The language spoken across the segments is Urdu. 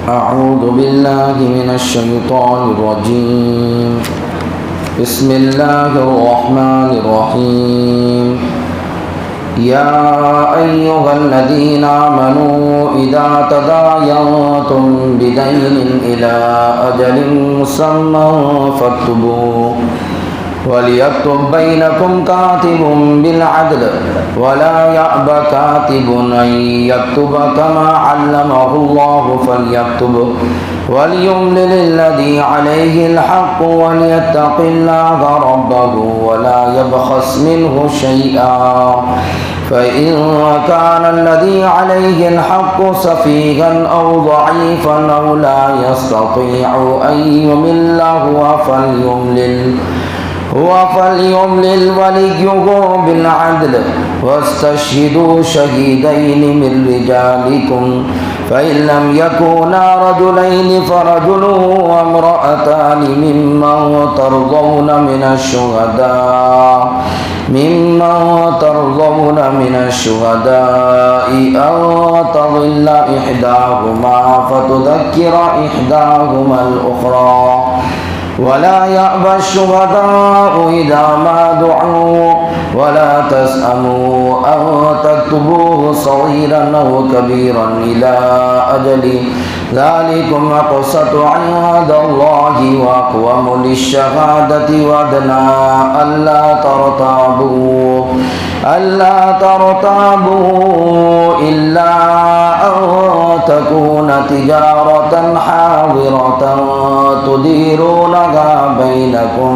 أعوذ بالله من الشيطان الرجيم. بسم الله الرحمن الرحيم. يا أيها الذين آمنوا إذا تداينتم بدين إلى أجل مسمى فاكتبوه وليكتب بينكم كاتب بالعدل ولا يأب كاتب أن يكتب كما علمه الله فليكتب وليملل الذي عليه الحق وليتق الله ربه ولا يبخس منه شيئا فإن كان الذي عليه الحق سفيها أو ضعيفا أو لا يستطيع أن يمل فليملل وليه بالعدل واستشهدوا شهيدين من رجالكم فإن لم يكونا رجلين فرجل وامرأتان ممن ترضون من الشهداء أن تضل إحداهما فتذكر إحداهما الأخرى ولا يأبى الشهداء إذا ما دعوا ولا تسأموا أن تكتبوه صغيرا أو كبيرا إلى أجله ذلكم أقسط عند الله وأقوم للشهادة وأدنى ألا ترتابوا إلا أن تكون تجارة حاضرة تديرونها بينكم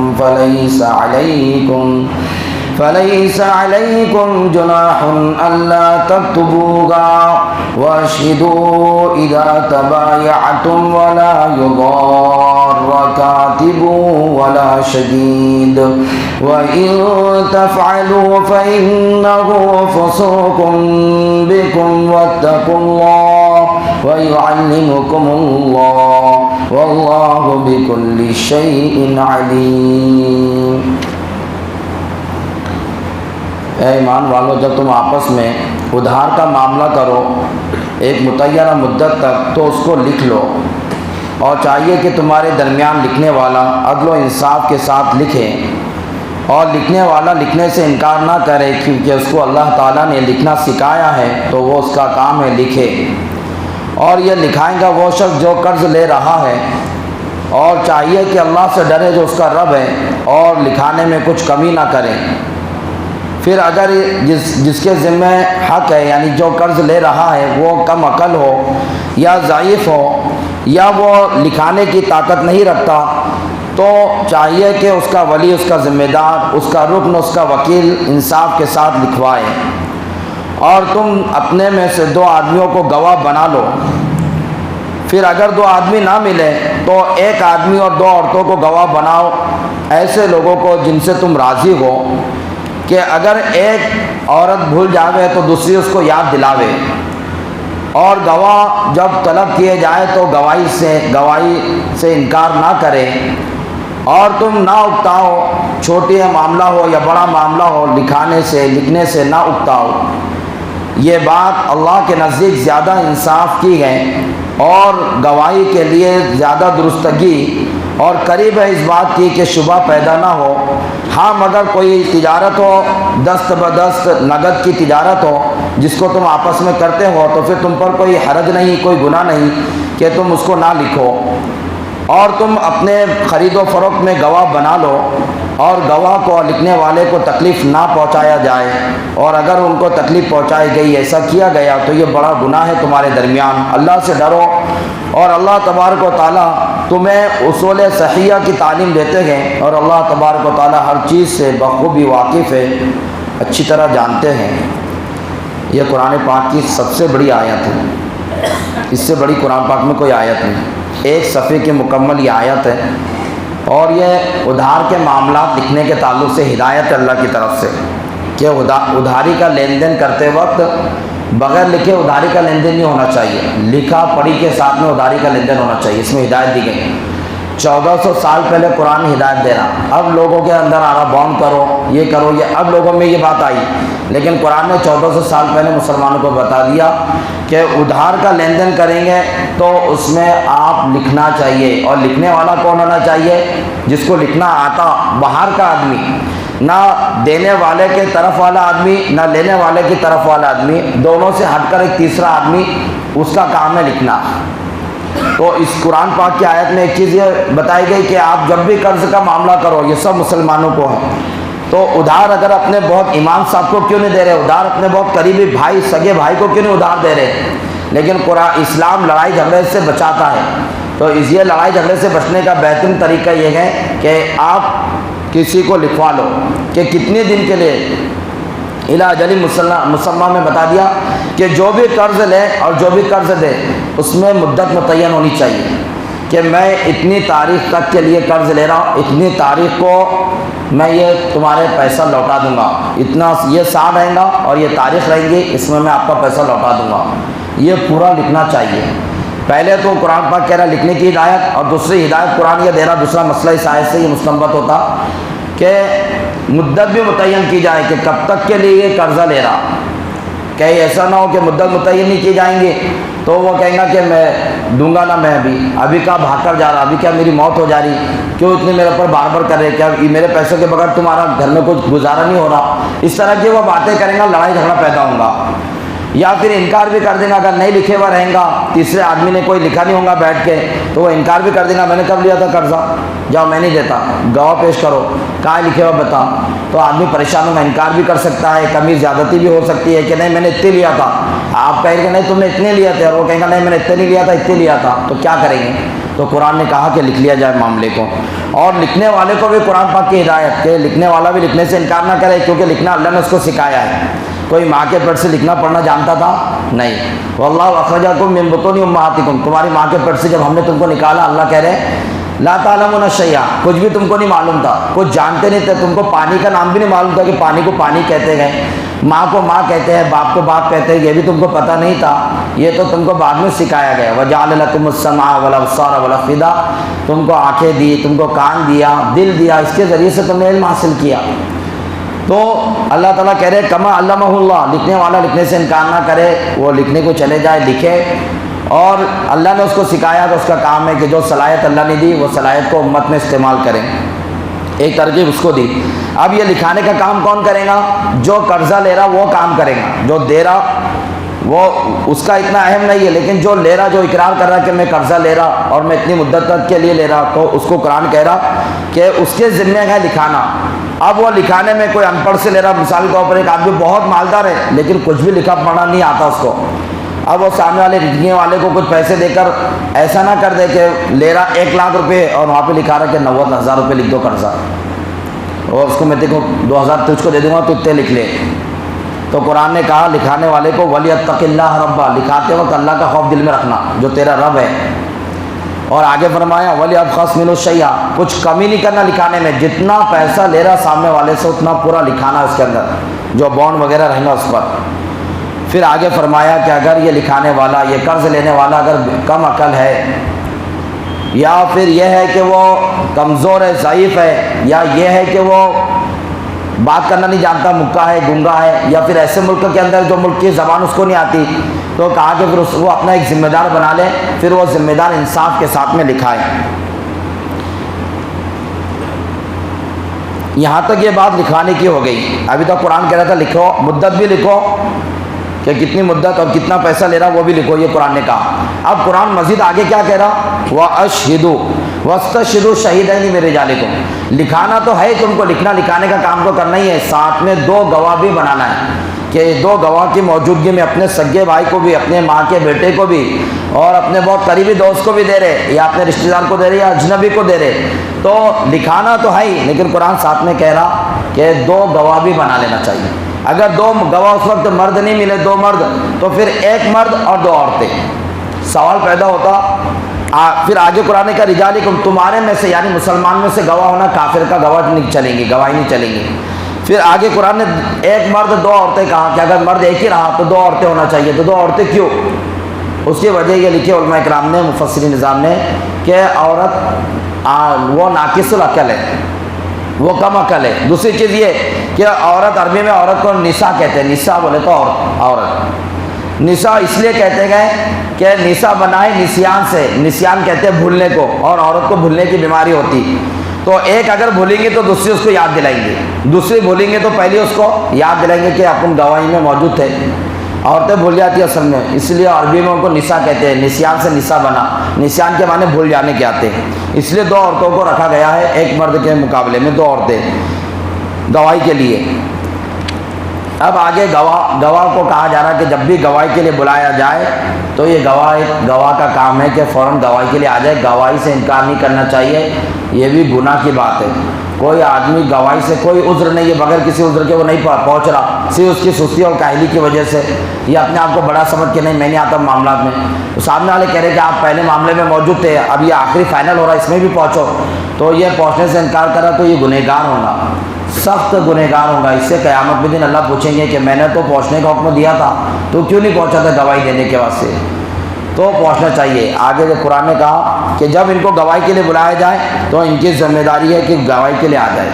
فليس عليكم جناح ألا تكتبوها واشهدوا إذا تبايعتم ولا يضار كاتب ولا شهيد وإن تفعلوا فإنه فسوق بكم واتقوا الله ويعلمكم الله والله بكل شيء عليم. اے ایمان والو، جب تم آپس میں ادھار کا معاملہ کرو ایک متعینہ مدت تک تو اس کو لکھ لو، اور چاہیے کہ تمہارے درمیان لکھنے والا عدل و انصاف کے ساتھ لکھے، اور لکھنے والا لکھنے سے انکار نہ کرے، کیونکہ اس کو اللہ تعالیٰ نے لکھنا سکھایا ہے تو وہ اس کا کام ہے لکھے. اور یہ لکھائیں گا وہ شخص جو قرض لے رہا ہے، اور چاہیے کہ اللہ سے ڈرے جو اس کا رب ہے، اور لکھانے میں کچھ کمی نہ کرے. پھر اگر جس کے ذمہ حق ہے، یعنی جو قرض لے رہا ہے، وہ کم عقل ہو یا ضعیف ہو یا وہ لکھانے کی طاقت نہیں رکھتا، تو چاہیے کہ اس کا ولی، اس کا ذمہ دار، اس کا رکن، اس کا وکیل انصاف کے ساتھ لکھوائے. اور تم اپنے میں سے 2 آدمیوں کو گواہ بنا لو. پھر اگر 2 آدمی نہ ملے تو 1 آدمی اور 2 عورتوں کو گواہ بناؤ، ایسے لوگوں کو جن سے تم راضی ہو، کہ اگر ایک عورت بھول جاوے تو دوسری اس کو یاد دلاوے. اور گواہ جب طلب کیے جائے تو گواہی سے انکار نہ کرے. اور تم نہ اکتاؤ، چھوٹی معاملہ ہو یا بڑا معاملہ ہو، لکھنے سے نہ اکتاؤ. یہ بات اللہ کے نزدیک زیادہ انصاف کی ہے اور گواہی کے لیے زیادہ درستگی اور قریب ہے اس بات کی کہ شبہ پیدا نہ ہو. ہاں، مگر کوئی تجارت ہو، دست بدست نقد کی تجارت ہو جس کو تم آپس میں کرتے ہو، تو پھر تم پر کوئی حرج نہیں، کوئی گناہ نہیں کہ تم اس کو نہ لکھو. اور تم اپنے خرید و فروخت میں گواہ بنا لو، اور گواہ کو، لکھنے والے کو تکلیف نہ پہنچایا جائے. اور اگر ان کو تکلیف پہنچائی گئی، ایسا کیا گیا، تو یہ بڑا گناہ ہے تمہارے درمیان. اللہ سے ڈرو، اور اللہ تبارک و تعالیٰ تمہیں اصول صحیحہ کی تعلیم دیتے ہیں، اور اللہ تبارک و تعالیٰ ہر چیز سے بخوبی واقف ہے، اچھی طرح جانتے ہیں. یہ قرآن پاک کی سب سے بڑی آیت ہے، اس سے بڑی قرآن پاک میں کوئی آیت نہیں. 1 صفحے کی مکمل یہ آیت ہے، اور یہ ادھار کے معاملات لکھنے کے تعلق سے ہدایت ہے اللہ کی طرف سے کہ ادھاری کا لین دین کرتے وقت بغیر لکھے ادھاری کا لین دین نہیں ہونا چاہیے. لکھا پڑھی کے ساتھ میں ادھاری کا لین دین ہونا چاہیے. اس میں ہدایت دی گئی 1400 سال پہلے قرآن ہدایت دے رہا، اب لوگوں کے اندر آ رہا بانڈ کرو، یہ کرو، یہ اب لوگوں میں یہ بات آئی، لیکن قرآن نے 1400 سال پہلے مسلمانوں کو بتا دیا کہ ادھار کا لین دین کریں گے تو اس میں آپ لکھنا چاہیے، اور لکھنے والا کون ہونا چاہیے؟ جس کو لکھنا آتا، باہر کا آدمی، نہ دینے والے کے طرف والا آدمی نہ لینے والے کی طرف والا آدمی، دونوں سے ہٹ کر ایک تیسرا آدمی، اس کا کام ہے لکھنا۔ تو اس قرآن پاک کی آیت میں ایک چیز یہ بتائی گئی کہ آپ جب بھی قرض کا معاملہ کرو، یہ سب مسلمانوں کو ہے، تو ادھار اگر اپنے بہت امام صاحب کو کیوں نہیں دے رہے، ادھار اپنے بہت قریبی بھائی سگے بھائی کو کیوں نہیں ادھار دے رہے؟ لیکن قرآن اسلام لڑائی جھگڑے سے بچاتا ہے، تو اس یہ لڑائی جھگڑے سے بچنے کا بہترین طریقہ یہ ہے کہ آپ کسی کو لکھوا لو کہ کتنے دن کے لیے، الی اجل مسمى میں بتا دیا کہ جو بھی قرض لے اور جو بھی قرض دے اس میں مدت متعین ہونی چاہیے کہ میں اتنی تاریخ تک کے لیے قرض لے رہا ہوں، اتنی تاریخ کو میں یہ تمہارے پیسہ لوٹا دوں گا، اتنا یہ سال رہے گا اور یہ تاریخ رہیں گی، اس میں آپ کا پیسہ لوٹا دوں گا، یہ پورا لکھنا چاہیے۔ پہلے تو قرآن پاک کہہ رہا لکھنے کی ہدایت، اور دوسری ہدایت قرآن یہ دے رہا، دوسرا مسئلہ اس آیت سے یہ مستنبط ہوتا کہ مدت بھی متعین کی جائے کہ کب تک کے لیے یہ قرضہ لے رہا، کہیں ایسا نہ ہو کہ مدت متعین نہیں کی جائیں گی تو وہ کہیں گا کہ میں دوں گا نا، میں ابھی کا بھاگ کر جا رہا، ابھی کیا میری موت ہو جا رہی، کیوں اتنے میرے اوپر بار بار کر رہے، کیا میرے پیسوں کے بغیر تمہارا گھر میں کچھ گزارا نہیں ہو رہا، اس طرح کی وہ باتیں کریں گا، لڑائی جھگڑا پیدا ہوگا۔ یا پھر انکار بھی کر دیں گا، اگر نہیں لکھے ہوا رہیں گا، تیسرے آدمی نے کوئی لکھا نہیں ہوگا بیٹھ کے تو وہ انکار بھی کر دیں گا، میں نے کب لیا تھا قرضہ، جاؤ میں نہیں دیتا، گواہ پیش کرو، کہاں لکھے ہوا بتا، تو آدمی پریشان ہوگا، انکار بھی کر سکتا ہے، کمی زیادتی بھی ہو سکتی ہے کہ نہیں میں نے اتنے لیا تھا، آپ کہیں گے نہیں تم نے اتنے لیا تھے، اور وہ کہیں گا نہیں میں نے اتنے نہیں لیا تھا، اتنے لیا تھا، تو کیا کریں گے؟ تو قرآن نے کہا کہ لکھ لیا جائے معاملے کو، اور لکھنے والے کو بھی قرآن پاک کی ہدایت کہ لکھنے والا بھی لکھنے سے انکار نہ کرے، کیونکہ لکھنا اللہ نے اس کو سکھایا ہے، کوئی ماں کے پیٹ سے لکھنا پڑھنا جانتا تھا نہیں، واللہ اخرجکم من بطون امہاتکم، تمہاری ماں کے پیٹ سے جب ہم نے تم کو نکالا، اللہ کہہ رہے لا تعلمون شیئا، کچھ بھی تم کو نہیں معلوم تھا، کچھ جانتے نہیں تھے، تم کو پانی کا نام بھی نہیں معلوم تھا کہ پانی کو پانی کہتے گئے، ماں کو ماں کہتے ہیں، باپ کو باپ کہتے ہیں، یہ بھی تم کو پتہ نہیں تھا، یہ تو تم کو بعد میں سکھایا گیا۔ وجعل لکم السمع والابصار والافئدہ، تم کو آنکھیں دی، تم کو کان دیا، دل دیا، اس کے ذریعے سے تم نے علم حاصل کیا۔ تو اللہ تعالیٰ کہہ رہے کما علمہ اللہ، لکھنے والا لکھنے سے انکار نہ کرے، وہ لکھنے کو چلے جائے، لکھے، اور اللہ نے اس کو سکھایا تو اس کا کام ہے کہ جو صلاحیت اللہ نے دی وہ صلاحیت کو امت میں استعمال کریں، ایک ترغیب اس کو دی۔ اب یہ لکھانے کا کام کون کرے گا؟ جو قرضہ لے رہا وہ کام کرے گا، جو دے رہا وہ اس کا اتنا اہم نہیں ہے، لیکن جو لے رہا، جو اقرار کر رہا کہ میں قرضہ لے رہا اور میں اتنی مدت تک کے لیے لے رہا، تو اس کو قرآن کہہ رہا کہ اس کے ذمہ ہے لکھانا۔ اب وہ لکھانے میں کوئی ان پڑھ سے لے رہا، مثال کے طور پر ایک آدمی بہت مالدار ہے لیکن کچھ بھی لکھا پڑھنا نہیں آتا اس کو، اب وہ سامنے والے لکھنے والے کو کچھ پیسے دے کر ایسا نہ کر دے کہ لے رہا 1 لاکھ روپے اور وہاں پہ لکھا رہا کہ 90,000 روپے لکھ دو قرضہ، اور اس کو میں دیکھو 2,000 تجھ کو دے دوں گا تو اتنے لکھ لے۔ تو قرآن نے کہا لکھانے والے کو وَلْيَتَّقِ اللَّهَ رَبَّهُ، لکھاتے وقت اللہ کا خوف دل میں رکھنا جو تیرا رب ہے، اور آگے فرمایا وَلْيَبْخَسْ مِنْهُ شَيْئًا، کچھ کمی نہیں کرنا لکھانے میں، جتنا پیسہ لے رہا سامنے والے سے اتنا پورا لکھانا اس کے اندر، جو بانڈ وغیرہ رہیں گا اس پر۔ پھر آگے فرمایا کہ اگر یہ لکھانے والا، یہ قرض لینے والا اگر کم عقل ہے، یا پھر یہ ہے کہ وہ کمزور ہے، ضعیف ہے، یا یہ ہے کہ وہ بات کرنا نہیں جانتا، مکہ ہے، گنگا ہے، یا پھر ایسے ملک کے اندر جو ملک کی زبان اس کو نہیں آتی، تو کہا کہ پھر وہ اپنا ایک ذمہ دار بنا لے، پھر وہ ذمہ دار انصاف کے ساتھ میں لکھائے۔ یہاں تک یہ بات لکھوانے کی ہو گئی۔ ابھی تو قرآن کہہ رہا تھا لکھو، مدت بھی لکھو کہ کتنی مدت اور کتنا پیسہ لے رہا وہ بھی لکھو، یہ قرآن نے کہا۔ اب قرآن مزید آگے کیا کہہ رہا؟ وَأَشْهِدُوا وَاسْتَشْهِدُوا شَهِيدَيْنِ مِن رِجَالِكُمْ، لکھانا تو ہے تم کو، لکھنا لکھانے کا کام تو کرنا ہی ہے، ساتھ میں 2 گواہ بھی بنانا ہے کہ 2 گواہ کی موجودگی میں اپنے سگے بھائی کو بھی، اپنے ماں کے بیٹے کو بھی، اور اپنے بہت قریبی دوست کو بھی دے رہے، یا اپنے رشتہ دار کو دے رہے، یا اجنبی کو دے رہے، تو لکھانا تو ہے ہی، لیکن قرآن ساتھ میں کہہ رہا کہ 2 گواہ بھی بنا لینا چاہیے۔ اگر 2 گواہ اس وقت مرد نہیں ملے، 2 مرد، تو پھر 1 مرد اور 2 عورتیں۔ سوال پیدا ہوتا، پھر آگے قرآن کا رجالکم، تمہارے میں سے یعنی مسلمان میں سے گواہ ہونا، کافر کا گواہ نہیں چلیں گی، گواہی نہیں چلیں گی۔ پھر آگے قرآن نے 1 مرد 2 عورتیں کہا کہ اگر مرد ایک ہی رہا تو 2 عورتیں ہونا چاہیے، تو 2 عورتیں کیوں؟ اس کی وجہ یہ لکھی علماء کرام نے، مفسرین نظام نے، کہ عورت وہ ناقص العقل ہے، وہ کم عقل ہے۔ دوسری چیز یہ کہ عورت، عربی میں عورت کو نساء کہتے ہیں، نساء بولے تو عورت، نساء اس لیے کہتے گئے کہ نساء بنائے نسیان سے، نسیان کہتے ہیں بھولنے کو، اور عورت کو بھولنے کی بیماری ہوتی، تو ایک اگر بھولیں گے تو دوسری اس کو یاد دلائیں گے، دوسری بھولیں گے تو پہلی اس کو یاد دلائیں گے کہ اپن گواہی میں موجود تھے۔ عورتیں بھول جاتی ہیں اصل میں، اس لیے عربی میں ان کو نساء کہتے ہیں، نسیان سے نساء بنا، نسیان کے معنی بھول جانے کے آتے ہیں، اس لیے دو عورتوں کو رکھا گیا ہے، ایک مرد کے مقابلے میں دو عورتیں گواہی کے لیے۔ اب آگے گواہ کو کہا جا رہا ہے کہ جب بھی گواہی کے لیے بلایا جائے تو یہ گواہ کا کام ہے کہ فوراً گواہی کے لیے آ جائے، گواہی سے انکار نہیں کرنا چاہیے، یہ بھی گناہ کی بات ہے۔ کوئی آدمی گواہی سے کوئی عذر نہیں ہے، بغیر کسی عذر کے وہ نہیں پہنچ رہا، صرف اس کی سستی اور کاہلی کی وجہ سے، یا اپنے آپ کو بڑا سمجھ کے نہیں میں نہیں آتا معاملات میں، تو سامنے والے کہہ رہے کہ آپ پہلے معاملے میں موجود تھے، اب یہ آخری فائنل ہو رہا ہے اس میں بھی پہنچو، تو یہ پہنچنے سے انکار کرا تو یہ گنہگار ہوگا، سخت گنہگار ہوگا۔ اس سے قیامت کے دن اللہ پوچھیں گے کہ میں نے تو پہنچنے کا حکم دیا تھا، تو کیوں نہیں پہنچا تھا گواہی دینے کے واسطے؟ تو پہنچنا چاہیے۔ آگے جو قرآن نے کہا کہ جب ان کو گواہی کے لیے بلایا جائے تو ان کی ذمہ داری ہے کہ گواہی کے لیے آ جائے۔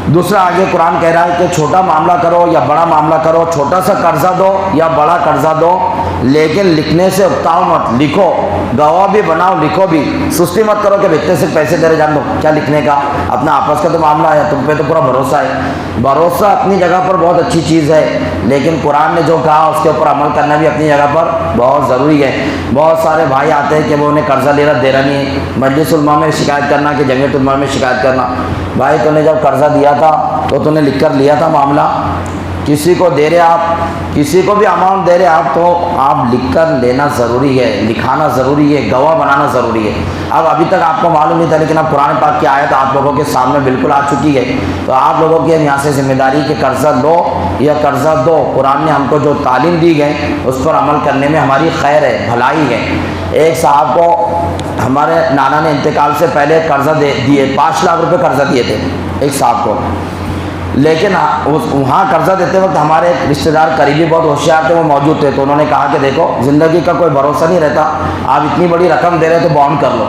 دوسرا آگے قرآن کہہ رہا ہے کہ چھوٹا معاملہ کرو یا بڑا معاملہ کرو، چھوٹا سا قرضہ دو یا بڑا قرضہ دو، لیکن لکھنے سے اکتاؤ مت، لکھو، گواہ بھی بناؤ، لکھو بھی، سستی مت کرو کہ اتنے سے پیسے دے رہے، جان دو کیا لکھنے کا، اپنا آپس کا تو معاملہ ہے، تم پہ تو پورا بھروسہ ہے۔ بھروسہ اپنی جگہ پر بہت اچھی چیز ہے، لیکن قرآن نے جو کہا اس کے اوپر عمل کرنا بھی اپنی جگہ پر بہت ضروری ہے۔ بہت سارے بھائی آتے ہیں کہ وہ انہیں قرضہ لے رہا دے رہا نہیں ہے، مجلس علماء میں شکایت کرنا کہ جمعیت علماء میں شکایت کرنا، بھائی تو نے جب قرضہ دیا تھا تو تو نے لکھ کر لیا تھا معاملہ، کسی کو دے رہے آپ، کسی کو بھی اماؤنٹ دے رہے آپ تو آپ لکھ کر لینا ضروری ہے، لکھانا ضروری ہے، گواہ بنانا ضروری ہے۔ اب ابھی تک آپ کو معلوم نہیں تھا، لیکن اب قرآن پاک کی آیت آپ لوگوں کے سامنے بالکل آ چکی ہے، تو آپ لوگوں کی یہاں سے ذمہ داری کہ قرضہ لو یا قرضہ دو، قرآن نے ہم کو جو تعلیم دی گئی اس پر عمل کرنے میں ہماری خیر ہے، بھلائی ہے۔ ایک صاحب کو ہمارے نانا نے انتقال سے پہلے قرضہ دیے، 5 لاکھ روپے قرضہ دیے تھے ایک صاحب کو، لیکن وہاں قرضہ دیتے وقت ہمارے ایک رشتہ دار قریبی بہت ہوشیار تھے، وہ موجود تھے، تو انہوں نے کہا کہ دیکھو زندگی کا کوئی بھروسہ نہیں رہتا، آپ اتنی بڑی رقم دے رہے تو بانڈ کر لو۔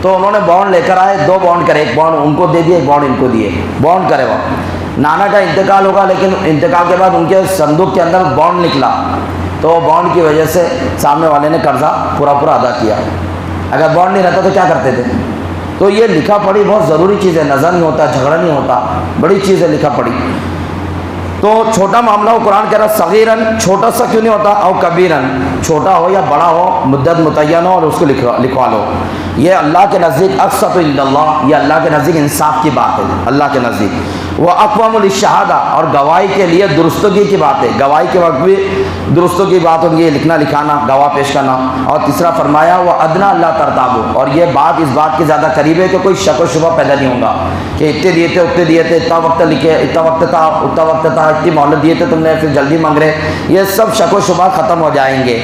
تو انہوں نے بانڈ لے کر آئے، 2 بانڈ کرے، ایک بانڈ ان کو دے دیے، ایک بانڈ ان کو دیے، بانڈ کرے وہ۔ نانا کا انتقال ہوگا، لیکن انتقال کے بعد ان کے صندوق کے اندر بانڈ نکلا، تو بانڈ کی وجہ سے سامنے والے نے قرضہ پورا ادا کیا۔ اگر بانڈ نہیں رہتا تو کیا کرتے تھے؟ تو یہ لکھا پڑھی بہت ضروری چیز ہے، نظر نہیں ہوتا، جھگڑا نہیں ہوتا، بڑی چیز ہے لکھا پڑھی۔ تو چھوٹا معاملہ ہو، قرآن کہہ رہا صغیرن، چھوٹا سا کیوں نہیں ہوتا، او کبیرن، چھوٹا ہو یا بڑا ہو، مدت متعین ہو اور اس کو لکھوا لو۔ یہ اللہ کے نزدیک اقسط عند اللہ، یہ اللہ کے نزدیک انصاف کی بات ہے، اللہ کے نزدیک۔ وہ اقوام للشہادہ، اور گواہی کے لیے درستگی کی بات ہے، گواہی کے وقت بھی درستوں کی بات ہوگی، لکھنا لکھانا، گواہ پیش کرنا۔ اور تیسرا فرمایا وہ ادنا اللہ ترتابو، اور یہ بات اس بات کی زیادہ قریب ہے کہ کوئی شک و شبہ پیدا نہیں ہوگا کہ اتنے دیے تھے اتنے دیے تھے، اتنا وقت لکھے، اتنا وقت تھا اتنا وقت تھا، اتنی مہلت دیے تھے تم نے، پھر جلدی مانگ رہے، یہ سب شک و شبہ ختم ہو جائیں گے۔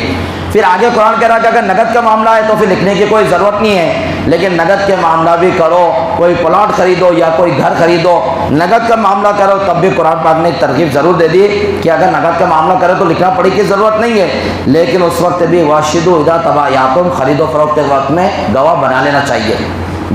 پھر آگے قرآن کہہ رہا کہ اگر نقد کا معاملہ ہے تو پھر لکھنے کی کوئی ضرورت نہیں ہے، لیکن نقد کے معاملہ بھی کرو، کوئی پلاٹ خریدو یا کوئی گھر خریدو، نقد کا معاملہ کرو، تب بھی قرآن پاک نے ایک ترغیب ضرور دے دی کہ اگر نقد کا معاملہ کرے تو لکھنا پڑھی کی ضرورت نہیں ہے، لیکن اس وقت بھی واشدو اذا تبایعتم، خرید و فروخت کے وقت میں گواہ بنا لینا چاہیے،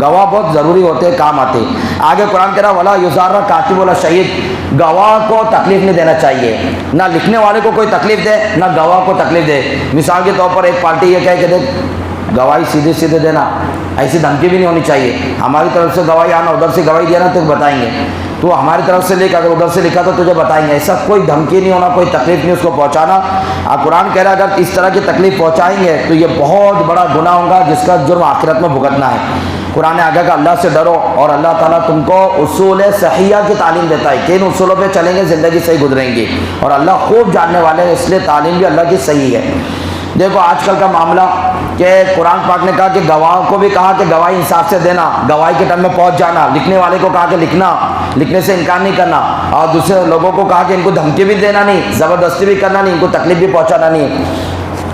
گواہ بہت ضروری ہوتے ہیں، کام آتے۔ آگے قرآن کہہ رہا ولا یضار کاتب ولا شہید، گواہ کو تکلیف نہیں دینا چاہیے، نہ لکھنے والے کو کوئی تکلیف دے نہ گواہ کو تکلیف دے۔ مثال کے طور پر ایک پارٹی یہ کہے کہ دیکھ گواہی سیدھے سیدھے دینا، ایسی دھمکی بھی نہیں ہونی چاہیے، ہماری طرف سے گواہی آنا، ادھر سے گواہی دینا تو بتائیں گے، تو ہماری طرف سے لکھ، اگر ادھر سے لکھا تو تجھے بتائیں گے، ایسا کوئی دھمکی نہیں ہونا، کوئی تکلیف نہیں اس کو پہنچانا۔ اب قرآن کہہ رہا ہے اگر اس طرح کی تکلیف پہنچائیں گے تو یہ بہت بڑا گناہ ہوگا جس کا جرم آخرت میں بھگتنا ہے۔ قرآن نے آگے کہ اللہ سے ڈرو، اور اللہ تعالیٰ تم کو اصول صحیحہ کی تعلیم دیتا ہے، کن اصولوں پہ چلیں گے زندگی صحیح گزریں گی، اور اللہ خوب جاننے والے ہیں، اس لیے تعلیم بھی اللہ کی صحیح ہے۔ دیکھو آج کل کا معاملہ کہ قرآن پاک نے کہا کہ گواہ کو بھی کہا کہ گواہی انصاف سے دینا، گواہی کے ٹائم میں پہنچ جانا، لکھنے والے کو کہا کہ لکھنا، لکھنے سے انکار نہیں کرنا، اور دوسرے لوگوں کو کہا کہ ان کو دھمکی بھی دینا نہیں، زبردستی بھی کرنا نہیں، ان کو تکلیف بھی پہنچانا نہیں۔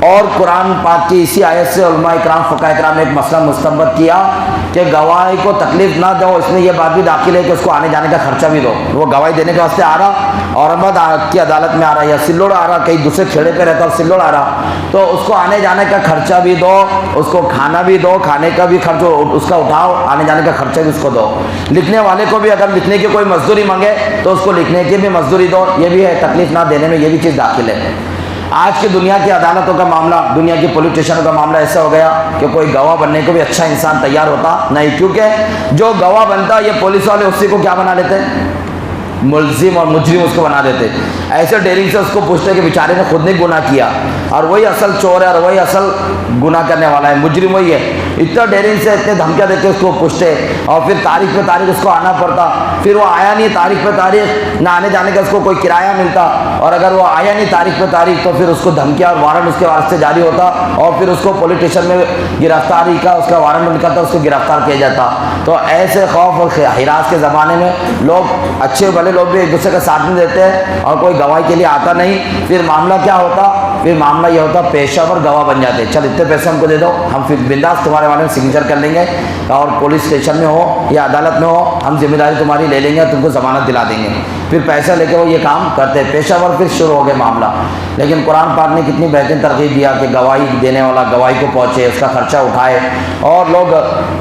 اور قرآن پاک کی اسی آیت سے علماء اکرام فقہ اکرام نے ایک مسئلہ مستنبط کیا کہ گواہی کو تکلیف نہ دو، اس میں یہ بات بھی داخل ہے کہ اس کو آنے جانے کا خرچہ بھی دو. وہ گواہی دینے کے واسطے آ رہا، اورنگ آباد کی عدالت میں آ رہا، یا سلوڑ آ رہا، کہیں دوسرے کھیڑے پہ رہتا اور سلوڑ آ رہا، تو اس کو آنے جانے کا خرچہ بھی دو، اس کو کھانا بھی دو، کھانے کا بھی خرچ اس کا اٹھاؤ، آنے جانے کا خرچہ بھی اس کو دو. لکھنے والے کو بھی اگر لکھنے کی کوئی مزدوری مانگے تو اس کو لکھنے کی بھی مزدوری دو. یہ بھی ہے، تکلیف نہ دینے میں یہ بھی چیز داخل ہے. آج کی دنیا کی عدالتوں کا معاملہ، دنیا کی پولیس اسٹیشنوں کا معاملہ ایسا ہو گیا کہ کوئی گواہ بننے کو بھی اچھا انسان تیار ہوتا نہیں، کیونکہ جو گواہ بنتا یہ پولیس والے اسی کو کیا بنا لیتے ہیں؟ ملزم اور مجرم اس کو بنا دیتے. ایسے ڈیرنگ سے اس کو پوچھتے کہ بیچارے نے خود نے گناہ کیا اور وہی اصل چور ہے اور وہی اصل گناہ کرنے والا ہے، مجرم وہی ہے. اتنا ڈیرنگ سے اتنے دھمکیاں دے کے اس کو پوچھتے اور پھر تاریخ پہ تاریخ اس کو آنا پڑتا. پھر وہ آیا نہیں تاریخ پہ تاریخ، نہ آنے جانے کا اس کو کوئی کرایہ ملتا، اور اگر وہ آیا نہیں تاریخ پہ تاریخ تو پھر اس کو دھمکیاں اور وارنٹ اس کے واسطے جاری ہوتا اور پھر اس کو پولیس اسٹیشن میں گرفتاری کا اس کا وارنٹ نکلتا، اس کو گرفتار کیا جاتا. تو ایسے خوف اور ہراس کے زمانے میں لوگ اچھے بھلے لوگ بھی ایک دوسرے کا ساتھ نہیں دیتے ہیں اور کوئی گواہی کے لیے آتا نہیں. پھر معاملہ کیا ہوتا؟ پھر معاملہ یہ ہوتا پیشہ ور گواہ بن جاتے. چل اتنے پیسے ہم کو دے دو، ہم پھر بنداس تمہارے والے میں سگنیچر کر لیں گے اور پولیس اسٹیشن میں ہو یا عدالت میں ہو ہم ذمہ داری تمہاری لے لیں گے، تم کو ضمانت دلا دیں گے. پھر پیسہ لے کے وہ یہ کام کرتے، پیشہ ور پھر شروع ہو گئے معاملہ. لیکن قرآن پاک نے کتنی بہترین ترغیب دیا کہ گواہی دینے والا گواہی کو پہنچے، اس کا خرچہ اٹھائے اور لوگ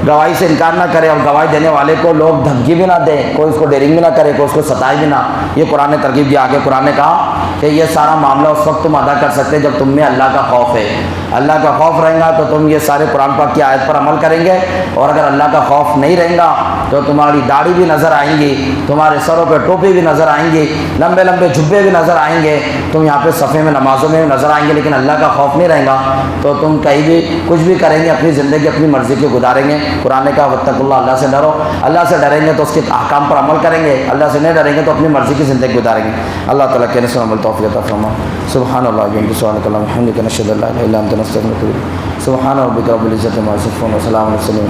گواہی سے انکار نہ کرے، اور گواہی دینے والے کو لوگ دھمکی بھی نہ دیں، کوئی اس کو ڈیرنگ بھی نہ کرے، کوئی اس کو ستائے بھی نہ. یہ قرآن نے ترغیب دیا. آگے قرآن نے کہا کہ یہ سارا معاملہ اس وقت تم ادا کر سکتے جب تم میں اللہ کا خوف ہے. اللہ کا خوف رہے گا تو تم یہ سارے قرآن پاک کی آیت پر عمل کریں گے، اور اگر اللہ کا خوف نہیں رہے گا تو تمہاری داڑھی بھی نظر آئیں گی، تمہارے سروں پہ ٹوپی بھی نظر آئیں گی، لمبے لمبے جھبے بھی نظر آئیں گے، تم یہاں پہ صفے میں نمازوں میں بھی نظر آئیں گے، لیکن اللہ کا خوف نہیں رہے گا تو تم کہیں بھی کچھ بھی کریں گے، اپنی زندگی اپنی مرضی کی گزاریں گے. قرآن نے کہا واتقوا اللہ، اللہ سے ڈرو. اللہ سے ڈریں گے تو اس کے احکام پر عمل کریں گے، اللہ سے نہیں ڈریں گے تو اپنی مرضی کی زندگی گزاریں گے. اللہ تعالیٰ کے نصر عمل توفیق عطا فرمائے. سبحان اللہ سبحانک اللہم وبحمدک نشہد ان لا الہ الا انت نستغفرک ونتوب الیک. سبحان ربک رب العزۃ عما یصفون وسلام علی المرسلین.